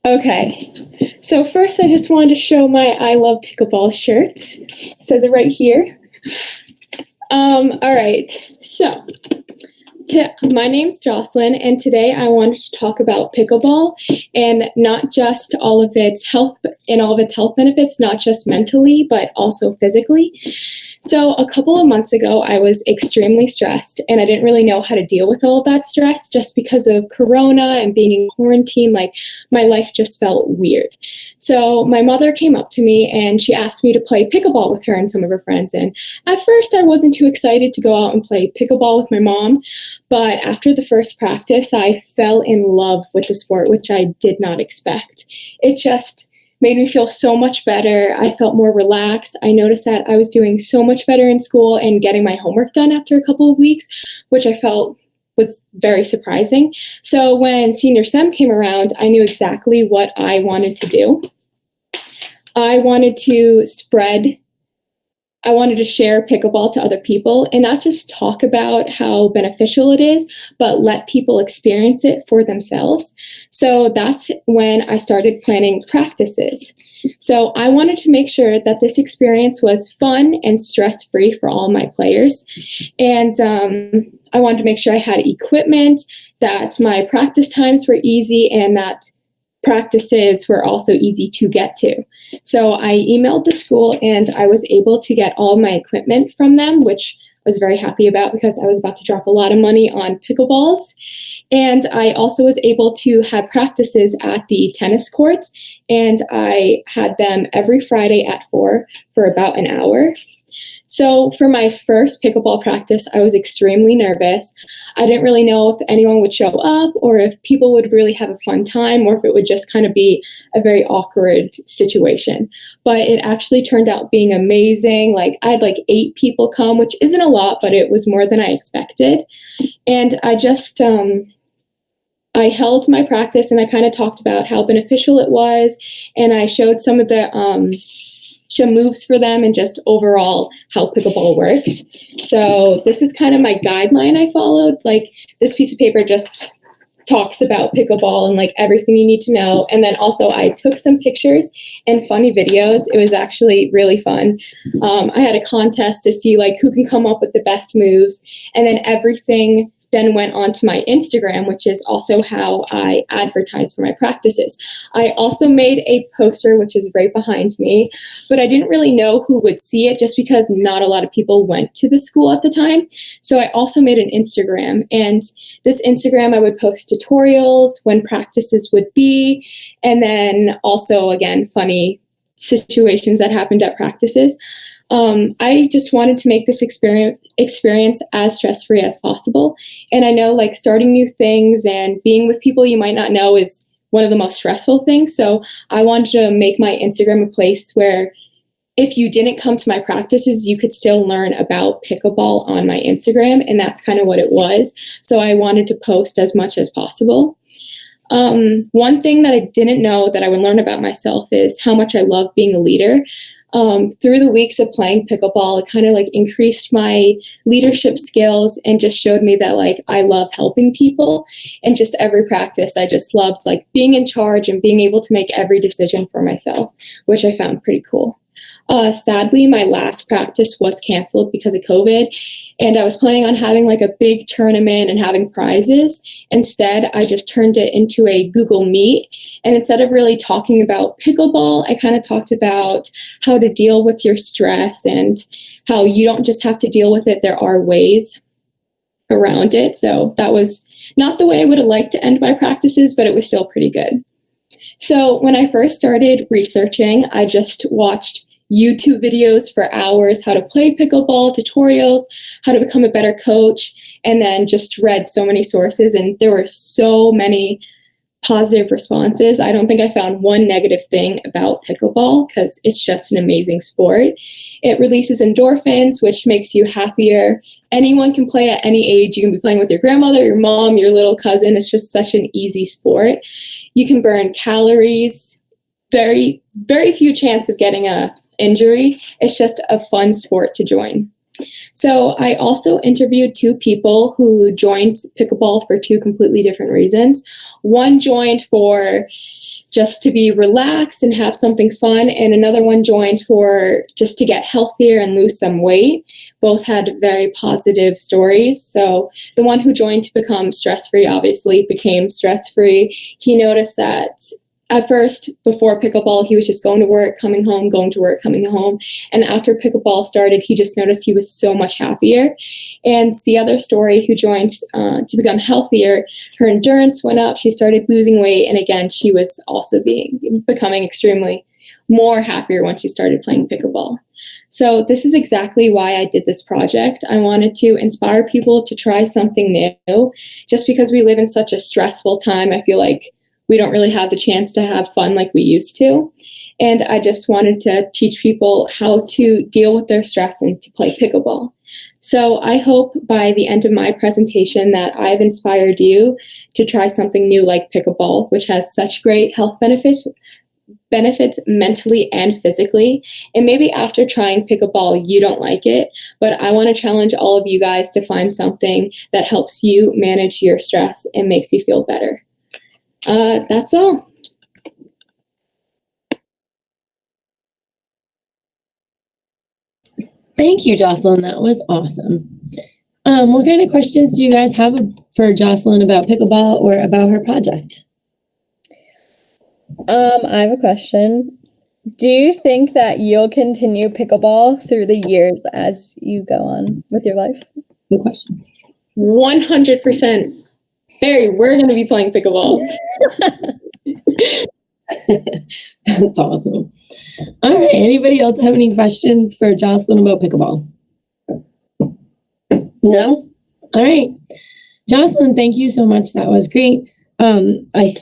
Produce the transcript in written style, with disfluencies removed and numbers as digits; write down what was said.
Okay, so first I just wanted to show my I Love Pickleball shirt. It says it right here. All right, so my name's Jocelyn, and today I wanted to talk about pickleball and not just all of its health benefits, not just mentally, but also physically. So a couple of months ago, I was extremely stressed, and I didn't really know how to deal with all of that stress just because of Corona and being in quarantine. Like, my life just felt weird. So my mother came up to me, and she asked me to play pickleball with her and some of her friends. And at first, I wasn't too excited to go out and play pickleball with my mom. But after the first practice, I fell in love with the sport, which I did not expect. It just made me feel so much better. I felt more relaxed. I noticed that I was doing so much better in school and getting my homework done after a couple of weeks, which I felt was very surprising. So when senior sem came around, I knew exactly what I wanted to do. I wanted to share pickleball to other people and not just talk about how beneficial it is, but let people experience it for themselves. So that's when I started planning practices. So I wanted to make sure that this experience was fun and stress-free for all my players. And I wanted to make sure I had equipment, that my practice times were easy, and that practices were also easy to get to. So I emailed the school and I was able to get all my equipment from them, which I was very happy about because I was about to drop a lot of money on pickleballs. And I also was able to have practices at the tennis courts, and I had them every Friday at 4 for about an hour. So for my first pickleball practice, I was extremely nervous. I didn't really know if anyone would show up or if people would really have a fun time or if it would just kind of be a very awkward situation. But it actually turned out being amazing. Like, I had 8 people come, which isn't a lot, but it was more than I expected. And I just, I held my practice and I kind of talked about how beneficial it was. And I showed some of the, some moves for them and just overall how pickleball works. So this is kind of my guideline I followed. Like, this piece of paper just talks about pickleball and everything you need to know. And then also I took some pictures and funny videos. It was actually really fun. I had a contest to see who can come up with the best moves, and then everything then went on to my Instagram, which is also how I advertise for my practices. I also made a poster, which is right behind me, but I didn't really know who would see it just because not a lot of people went to the school at the time. So I also made an Instagram, and this Instagram I would post tutorials, when practices would be, and then also, again, funny situations that happened at practices. I just wanted to make this experience as stress-free as possible. And I know starting new things and being with people you might not know is one of the most stressful things. So I wanted to make my Instagram a place where if you didn't come to my practices, you could still learn about pickleball on my Instagram. And that's kind of what it was. So I wanted to post as much as possible. One thing that I didn't know that I would learn about myself is how much I love being a leader. Through the weeks of playing pickleball, it kind of increased my leadership skills and just showed me that I love helping people. And just every practice, I just loved being in charge and being able to make every decision for myself, which I found pretty cool. Sadly, my last practice was canceled because of COVID, and I was planning on having a big tournament and having prizes. Instead, I just turned it into a Google Meet, and instead of really talking about pickleball, I kind of talked about how to deal with your stress and how you don't just have to deal with it. There are ways around it. So that was not the way I would have liked to end my practices, but it was still pretty good. So when I first started researching, I just watched YouTube videos for hours, how to play pickleball, tutorials, how to become a better coach, and then just read so many sources, and there were so many positive responses. I don't think I found one negative thing about pickleball because it's just an amazing sport. It releases endorphins, which makes you happier. Anyone can play at any age. You can be playing with your grandmother, your mom, your little cousin. It's just such an easy sport. You can burn calories. Very, very few chance of getting a injury. It's just a fun sport to join. So I also interviewed 2 people who joined pickleball for 2 completely different reasons. One joined for just to be relaxed and have something fun. And another one joined for just to get healthier and lose some weight. Both had very positive stories. So the one who joined to become stress-free obviously became stress-free. He noticed that at first, before pickleball, he was just going to work, coming home, going to work, coming home. And after pickleball started, he just noticed he was so much happier. And the other story who joined to become healthier, her endurance went up. She started losing weight. And again, she was also becoming extremely more happier when she started playing pickleball. So this is exactly why I did this project. I wanted to inspire people to try something new. Just because we live in such a stressful time, I feel like we don't really have the chance to have fun like we used to. And I just wanted to teach people how to deal with their stress and to play pickleball. So I hope by the end of my presentation that I've inspired you to try something new like pickleball, which has such great health benefits mentally and physically. And maybe after trying pickleball, you don't like it, but I want to challenge all of you guys to find something that helps you manage your stress and makes you feel better. That's all. Thank you, Jocelyn. That was awesome. What kind of questions do you guys have for Jocelyn about pickleball or about her project? I have a question. Do you think that you'll continue pickleball through the years as you go on with your life? Good question. 100%. Barry, we're going to be playing pickleball. That's awesome. All right. Anybody else have any questions for Jocelyn about pickleball? No? All right. Jocelyn, thank you so much. That was great. I